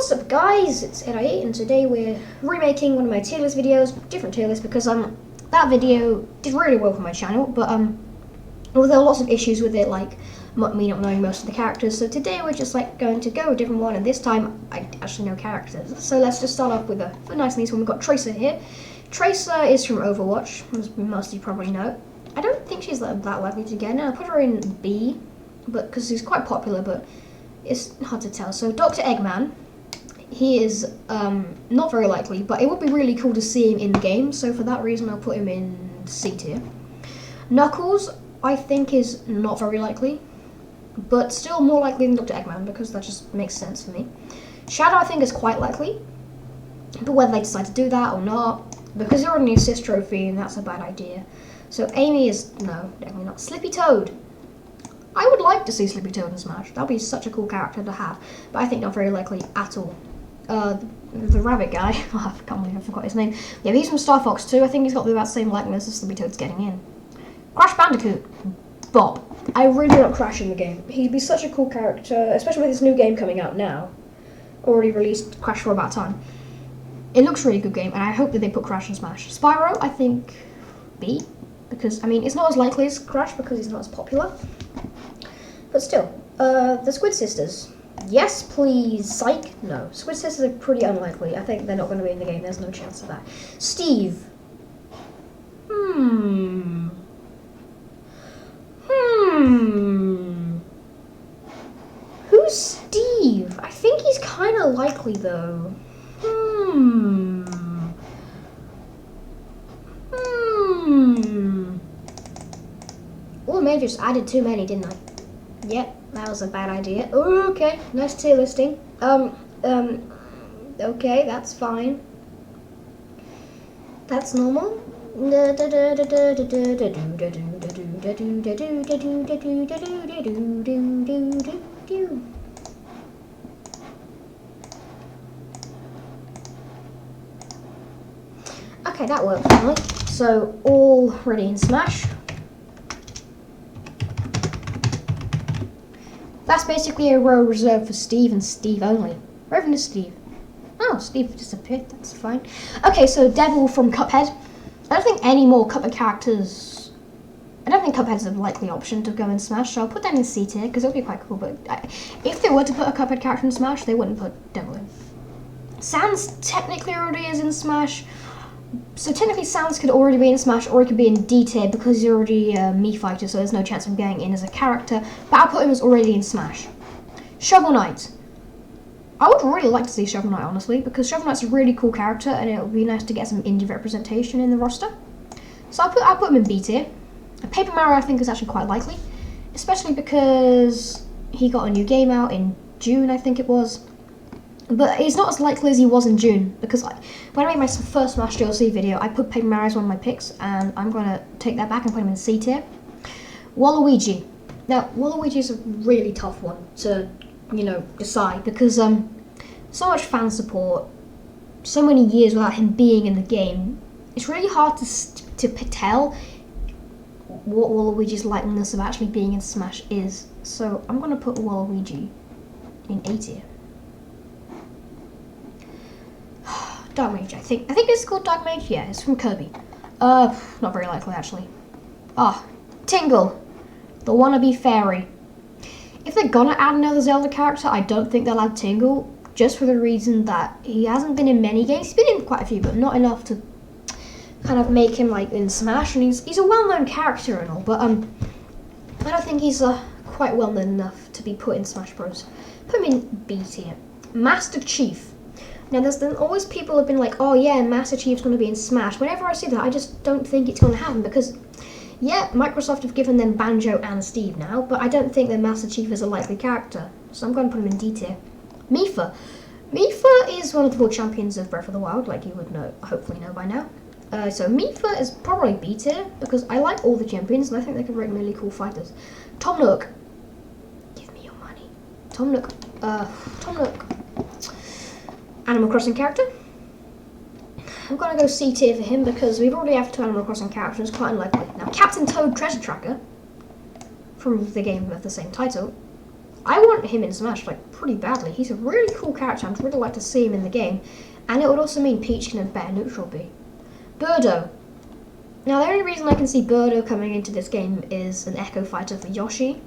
What's up guys, it's Ed and today we're remaking one of my tier list videos, different tier list because that video did really well for my channel, but well, there were lots of issues with it, like me not knowing most of the characters, so today we're just like going to go a different one, and this time I actually know characters. So let's just start off with a nice and easy one. We've got Tracer here. Tracer is from Overwatch, as most of you probably know. I don't think she's that likely to get in. I put her in B, but because she's quite popular, but it's hard to tell. So Dr. Eggman. He is not very likely, but it would be really cool to see him in the game, so for that reason I'll put him in C tier. Knuckles, I think, is not very likely, but still more likely than Dr. Eggman, because that just makes sense for me. Shadow, I think, is quite likely, but whether they decide to do that or not, because they're on the assist trophy, and that's a bad idea. So Amy is, no, definitely not. Slippy Toad. I would like to see Slippy Toad in Smash. That would be such a cool character to have, but I think not very likely at all. The rabbit guy, I can't believe I forgot his name. Yeah, he's from Star Fox too. I think he's got about the same likeness as Slippy Toad's getting in. Crash Bandicoot. Bob. I really want Crash in the game. He'd be such a cool character, especially with this new game coming out now. Already released Crash for about time. It looks a really good game, and I hope that they put Crash in Smash. Spyro, I think B, because, I mean, it's not as likely as Crash because he's not as popular. But still, the Squid Sisters. Yes, please. Psych? No. Squid Sisters are pretty unlikely. I think they're not going to be in the game. There's no chance of that. Steve. Who's Steve? I think he's kind of likely, though. Oh, maybe I just added too many, didn't I? Yep, that was a bad idea. Okay, nice tier listing. Okay, that's fine. That's normal. Okay, that worked finally. So, all ready in Smash. That's basically a row reserved for Steve and Steve only. Revenue Steve. Oh, Steve disappeared, that's fine. Okay, so Devil from Cuphead. I don't think any more Cuphead characters... I don't think Cuphead's a likely option to go in Smash, so I'll put that in C tier, because it would be quite cool, but if they were to put a Cuphead character in Smash, they wouldn't put Devil in. Sans technically already is in Smash, so technically Sans could already be in Smash, or he could be in D tier because he's already a Mii fighter, so there's no chance of him getting in as a character, but I'll put him as already in Smash. Shovel Knight. I would really like to see Shovel Knight, honestly, because Shovel Knight's a really cool character, and it would be nice to get some indie representation in the roster. So I'll put him in B tier. Paper Mario, I think, is actually quite likely, especially because he got a new game out in June, I think it was. But he's not as likely as he was in June, because when I made my first Smash DLC video, I put Paper Mario as one of my picks, and I'm going to take that back and put him in C tier. Waluigi. Now, Waluigi is a really tough one to, decide, because so much fan support, so many years without him being in the game, it's really hard to tell what Waluigi's likeliness of actually being in Smash is. So I'm going to put Waluigi in A tier. Dark Mage, I think it's called Dark Mage. Yeah, it's from Kirby. Not very likely actually. Tingle, the wannabe fairy. If they're gonna add another Zelda character, I don't think they'll add Tingle, just for the reason that he hasn't been in many games. He's been in quite a few, but not enough to kind of make him like in Smash. And he's a well-known character and all, but I don't think he's quite well-known enough to be put in Smash Bros. Put him in B tier. Master Chief. Now, there's always people have been like, oh yeah, Master Chief's going to be in Smash. Whenever I see that, I just don't think it's going to happen because, yeah, Microsoft have given them Banjo and Steve now, but I don't think that Master Chief is a likely character. So I'm going to put him in D tier. Mipha. Mipha is one of the 4 champions of Breath of the Wild, like you would know, hopefully know by now. So Mipha is probably B tier because I like all the champions and I think they can make really cool fighters. Tom Nook. Give me your money. Tom Nook. Animal Crossing character. I'm going to go C tier for him because we've already have 2 Animal Crossing characters, quite unlikely. Now, Captain Toad Treasure Tracker, from the game of the same title, I want him in Smash, like, pretty badly. He's a really cool character. I'd really like to see him in the game. And it would also mean Peach can have better neutral B. Birdo. Now, the only reason I can see Birdo coming into this game is an Echo Fighter for Yoshi.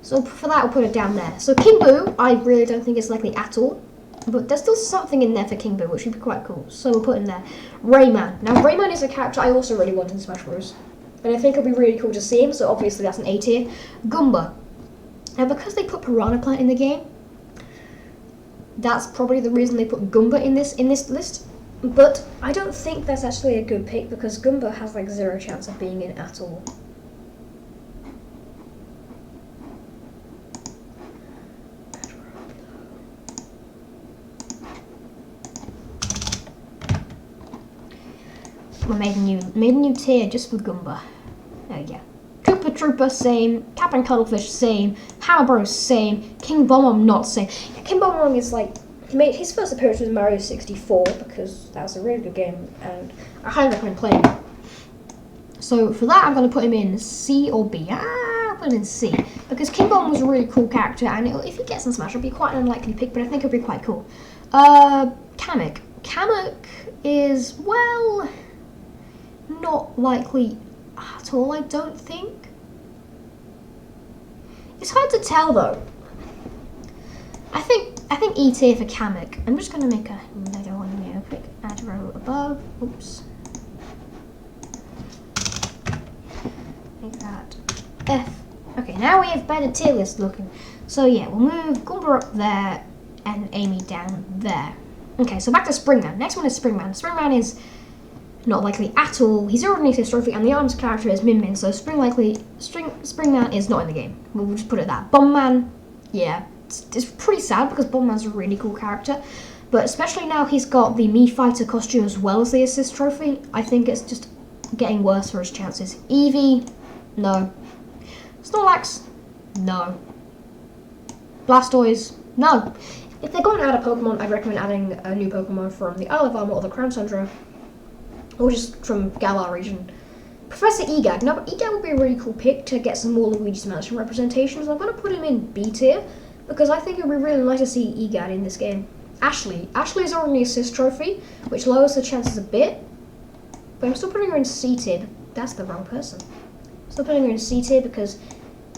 So for that, I'll put it down there. So King Boo, I really don't think it's likely at all. But there's still something in there for King Boo, which would be quite cool. So we'll put in there. Rayman. Now, Rayman is a character I also really want in Smash Bros. And I think it'll be really cool to see him, so obviously that's an A tier. Goomba. Now, because they put Piranha Plant in the game, that's probably the reason they put Goomba in this list. But I don't think that's actually a good pick, because Goomba has like 0 chance of being in at all. We made a new tier just for Goomba. There you go. Koopa Troopa, same. Captain Cuttlefish, same. Hammer Bros, same. King Bomb not same. Yeah, King Bomb is like, he made his first appearance was Mario 64 because that was a really good game and I highly recommend playing it. So for that, I'm going to put him in C or B. I'll put him in C because King Bomb was a really cool character, and if he gets in Smash, it'll be quite an unlikely pick, but I think it'll be quite cool. Kamek. Kamek is, well, not likely at all, I don't think. It's hard to tell though. I think E tier for Kamek. I'm just gonna make another one here. Quick add row above. Oops. Like that. F. Okay, now we have better tier list looking. So yeah, we'll move Goomba up there and Amy down there. Okay, so back to Springman. Next one is Springman. Springman is not likely at all. He's already an trophy, and the arms character is Min Min, so Springman is not in the game. We'll just put it that. Bombman, yeah, it's pretty sad because Bombman's a really cool character, but especially now he's got the Mii Fighter costume as well as the assist trophy, I think it's just getting worse for his chances. Eevee, no. Snorlax, no. Blastoise, no. If they're going to add a Pokemon, I'd recommend adding a new Pokemon from the Isle of Armor or the Crown Tundra, or just from Galar region. Professor Egad. Now, Egad would be a really cool pick to get some more Luigi's Mansion representations. I'm going to put him in B tier, because I think it would be really nice to see Egad in this game. Ashley. Ashley is already an assist trophy, which lowers the chances a bit, but I'm still putting her in C tier. That's the wrong person. Still putting her in C tier because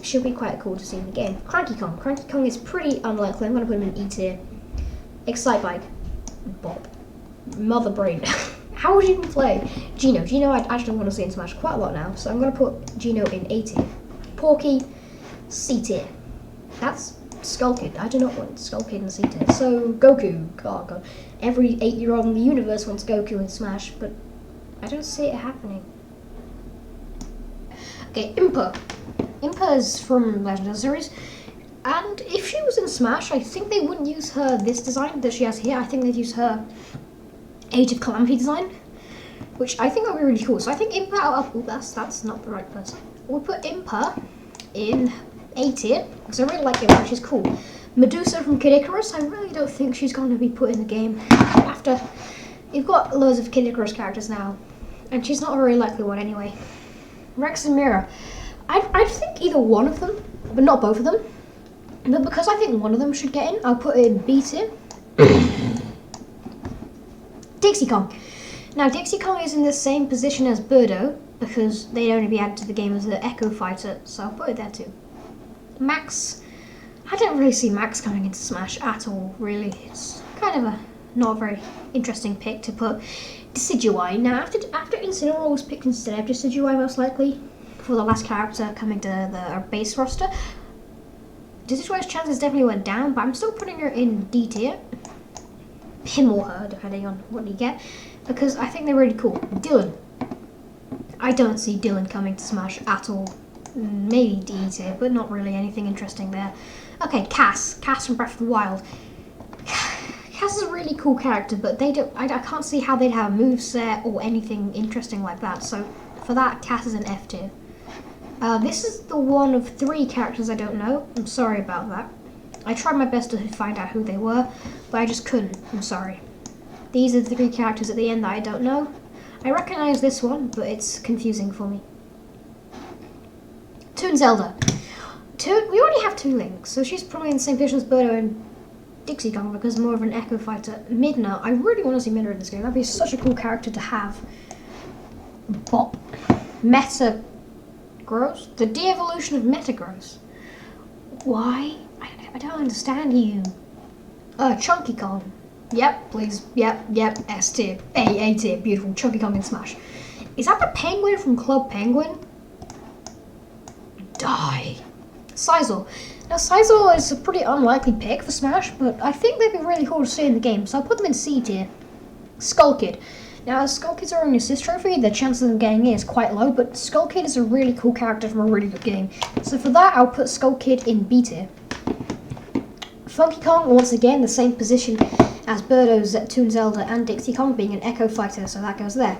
she'll be quite cool to see in the game. Cranky Kong. Cranky Kong is pretty unlikely. I'm going to put him in E tier. Excitebike. Bob. Mother Brain. How would you even play? Gino. Gino I actually want to see in Smash quite a lot now, so I'm going to put Gino in A tier. Porky, C tier. That's Skull Kid. I do not want Skull Kid in C tier. So, Goku. Oh god. Every 8-year-old in the universe wants Goku in Smash, but I don't see it happening. Okay, Impa. Impa is from Legend of the Series, and if she was in Smash, I think they wouldn't use her this design that she has here. I think they'd use her Age of Calamity design, which I think would be really cool. So I think Impa, that's not the right person. We'll put Impa in A tier, because I really like Impa, she's cool. Medusa from Kid Icarus, I really don't think she's going to be put in the game. After, you've got loads of Kid Icarus characters now, and she's not a very likely one anyway. Rex and Mira, I'd think either one of them, but not both of them. But because I think one of them should get in, I'll put it in B tier. Dixie Kong. Now, Dixie Kong is in the same position as Birdo, because they'd only be added to the game as the Echo Fighter, so I'll put it there too. Max. I don't really see Max coming into Smash at all, really. It's kind of a not a very interesting pick to put. Decidueye. Now, after Incineroar was picked instead of Decidueye, most likely, for the last character coming to the base roster, Decidueye's chances definitely went down, but I'm still putting her in D tier. Him or her, depending on what you get, because I think they're really cool. Dylan. I don't see Dylan coming to Smash at all. Maybe D tier, but not really anything interesting there. Okay, Cass. Cass from Breath of the Wild. Cass is a really cool character, but they don't. I can't see how they'd have a moveset or anything interesting like that. So for that, Cass is an F tier. This is the one of 3 characters I don't know. I'm sorry about that. I tried my best to find out who they were, but I just couldn't. I'm sorry. These are the 3 characters at the end that I don't know. I recognize this one, but it's confusing for me. Toon Zelda. we already have 2 Links, so she's probably in the same position as Birdo and Dixie Kong because more of an Echo Fighter. Midna, I really want to see Midna in this game. That'd be such a cool character to have. Bop. Metagross? The de-evolution of Metagross. Why? I don't understand you. Chunky Kong. Yep, please. Yep. S tier. A tier. Beautiful. Chunky Kong in Smash. Is that the penguin from Club Penguin? Die. Sizel. Now, Sizel is a pretty unlikely pick for Smash, but I think they'd be really cool to see in the game, so I'll put them in C tier. Skull Kid. Now, as Skull Kid's are an assist trophy, the chances of them getting it is quite low, but Skull Kid is a really cool character from a really good game. So for that, I'll put Skull Kid in B tier. Funky Kong, once again, the same position as Birdo's, Toon Zelda, and Dixie Kong, being an Echo Fighter, so that goes there.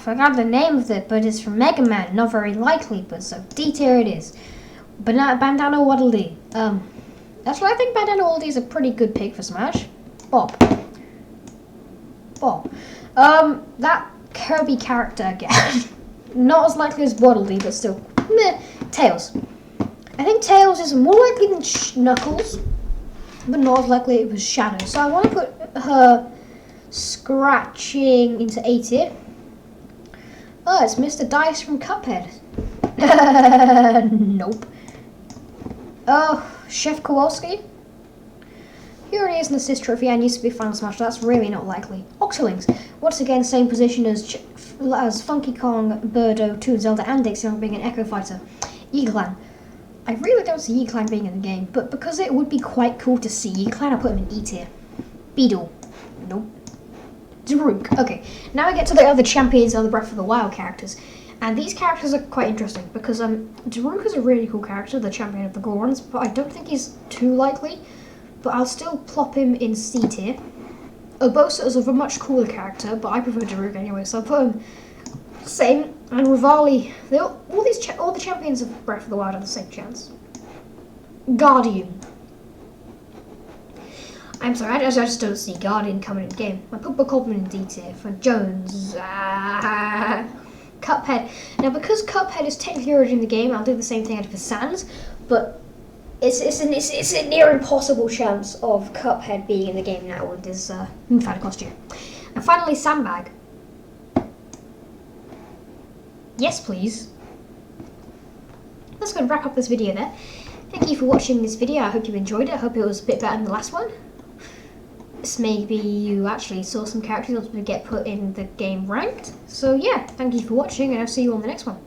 Forgot the name of it, but it's from Mega Man. Not very likely, but so D tier it is. Bandana Waddle Dee. Actually, I think Bandana Waddle Dee is a pretty good pick for Smash. Bob. That Kirby character again. Not as likely as Waddle Dee, but still. Meh. Tails. I think Tails is more likely than Knuckles, but not as likely it was Shadow. So I want to put her scratching into A tier. Oh, it's Mr. Dice from Cuphead. Nope. Oh, Chef Kowalski. He already is an assist trophy and used to be Final Smash, so that's really not likely. Octolings. Once again, same position as Funky Kong, Birdo, Toon Zelda, and Dixie Kong, being an Echo Fighter. Eaglan. I really don't see Eaglan being in the game, but because it would be quite cool to see Eaglan, I'll put him in E tier. Beedle. Nope. Daruk. Okay, now I get to the other champions of the Breath of the Wild characters. And these characters are quite interesting because Daruk is a really cool character, the champion of the Gorons, but I don't think he's too likely. But I'll still plop him in C tier. Urbosa is a much cooler character, but I prefer Daruk anyway, so I'll put him same. And Rivali, all the champions of Breath of the Wild have the same chance. Guardian. I'm sorry, I just don't see Guardian coming in the game. I put Bokoblin in D tier for Jones. Cuphead. Now, because Cuphead is technically already in the game, I'll do the same thing I did for Sans, but it's a near impossible chance of Cuphead being in the game now with his Mufasa costume. And finally, Sandbag. Yes, please. That's going to wrap up this video there. Thank you for watching this video. I hope you enjoyed it. I hope it was a bit better than the last one. Maybe you actually saw some characters that get put in the game ranked. So yeah, thank you for watching, and I'll see you on the next one.